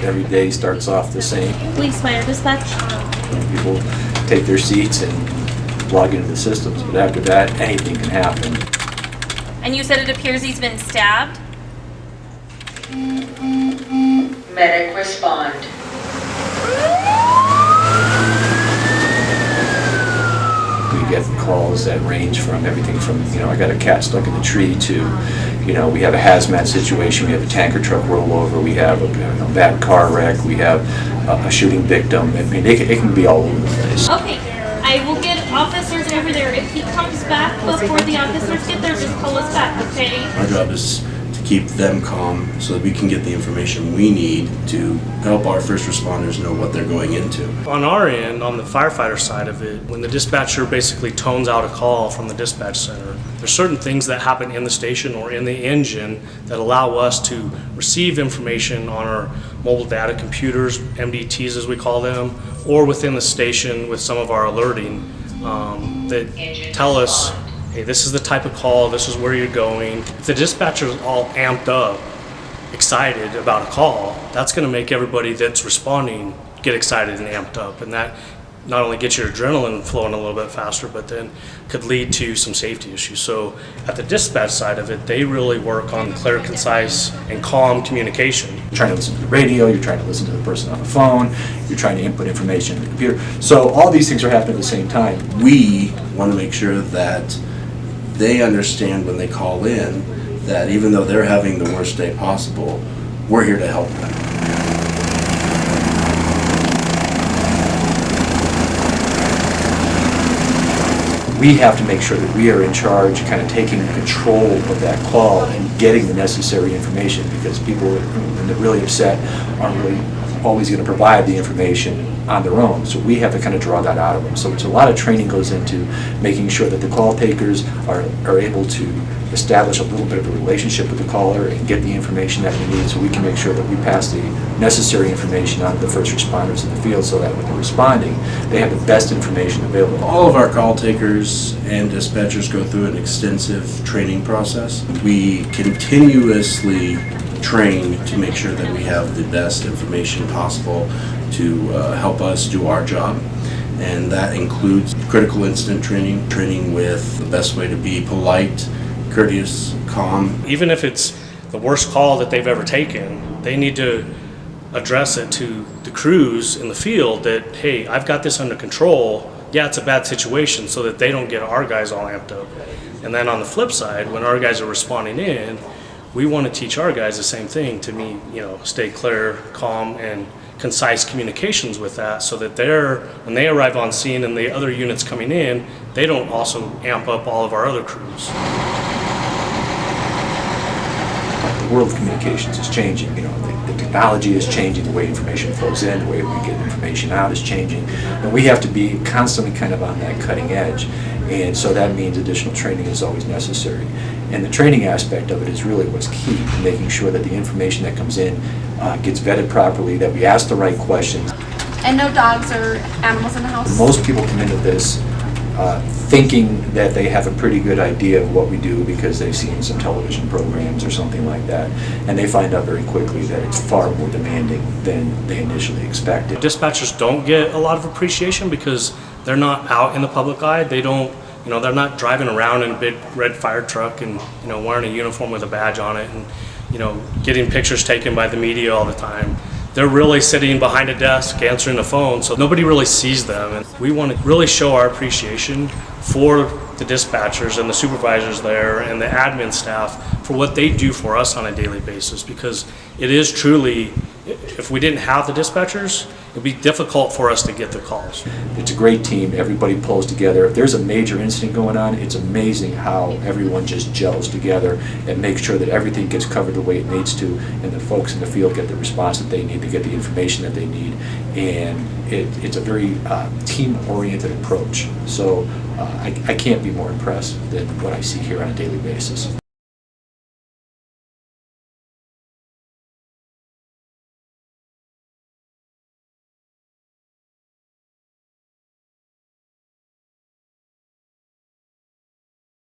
every day starts off the same. Police fire dispatch. People take their seats and log into the systems, but after that, anything can happen. And you said it appears he's been stabbed? Medic respond. We get calls that range from everything from, I got a cat stuck in the tree to, we have a hazmat situation, we have a tanker truck rollover, we have a bad car wreck, we have a shooting victim. I mean, it can be all over the place. Okay, I will get officers over there. If he comes back before the officers get there, just call us back, okay? Our job is to keep them calm so that we can get the information we need to help our first responders know what they're going into. On our end, on the firefighter side of it, when the dispatcher basically tones out a call from the dispatch center, there's certain things that happen in the station or in the engine that allow us to receive information on our mobile data computers, MDTs as we call them, or within the station with some of our alerting that tell us, hey, this is the type of call, this is where you're going. If the dispatcher's all amped up, excited about a call, that's going to make everybody that's responding get excited and amped up, and that not only gets your adrenaline flowing a little bit faster, but then could lead to some safety issues. So at the dispatch side of it, they really work on clear, concise, and calm communication. You're trying to listen to the radio, you're trying to listen to the person on the phone, you're trying to input information in the computer. So all these things are happening at the same time. We want to make sure that they understand when they call in that even though they're having the worst day possible, we're here to help them. We have to make sure that we are in charge, kind of taking control of that call and getting the necessary information, because people when they're really upset aren't really always going to provide the information on their own. So we have to kind of draw that out of them. So it's a lot of training goes into making sure that the call takers are able to establish a little bit of a relationship with the caller and get the information that we need, so we can make sure that we pass the necessary information on to the first responders in the field, so that when they're responding, they have the best information available. All of our call takers and dispatchers go through an extensive training process. We continuously train to make sure that we have the best information possible to help us do our job. And that includes critical incident training with the best way to be polite, courteous, calm. Even if it's the worst call that they've ever taken, they need to address it to the crews in the field that, hey, I've got this under control. Yeah, it's a bad situation, so that they don't get our guys all amped up. And then on the flip side, when our guys are responding in, we want to teach our guys the same thing, to stay clear, calm, and concise communications with that, so that when they arrive on scene and the other units coming in, they don't also amp up all of our other crews. The world of communications is changing. The technology is changing, the way information flows in, the way we get information out is changing, and we have to be constantly kind of on that cutting edge. And so that means additional training is always necessary. And the training aspect of it is really what's key, making sure that the information that comes in gets vetted properly, that we ask the right questions. And no dogs or animals in the house? Most people come into this thinking that they have a pretty good idea of what we do because they've seen some television programs or something like that, and they find out very quickly that it's far more demanding than they initially expected. Dispatchers don't get a lot of appreciation because they're not out in the public eye. They don't, they're not driving around in a big red fire truck and, wearing a uniform with a badge on it and, getting pictures taken by the media all the time. They're really sitting behind a desk answering the phone, so nobody really sees them. And we want to really show our appreciation for the dispatchers and the supervisors there and the admin staff for what they do for us on a daily basis, because it is truly, if we didn't have the dispatchers, it'd be difficult for us to get the calls. It's a great team, everybody pulls together. If there's a major incident going on, it's amazing how everyone just gels together and makes sure that everything gets covered the way it needs to, and the folks in the field get the response that they need to get the information that they need. And it's a very team-oriented approach. So I can't be more impressed than what I see here on a daily basis.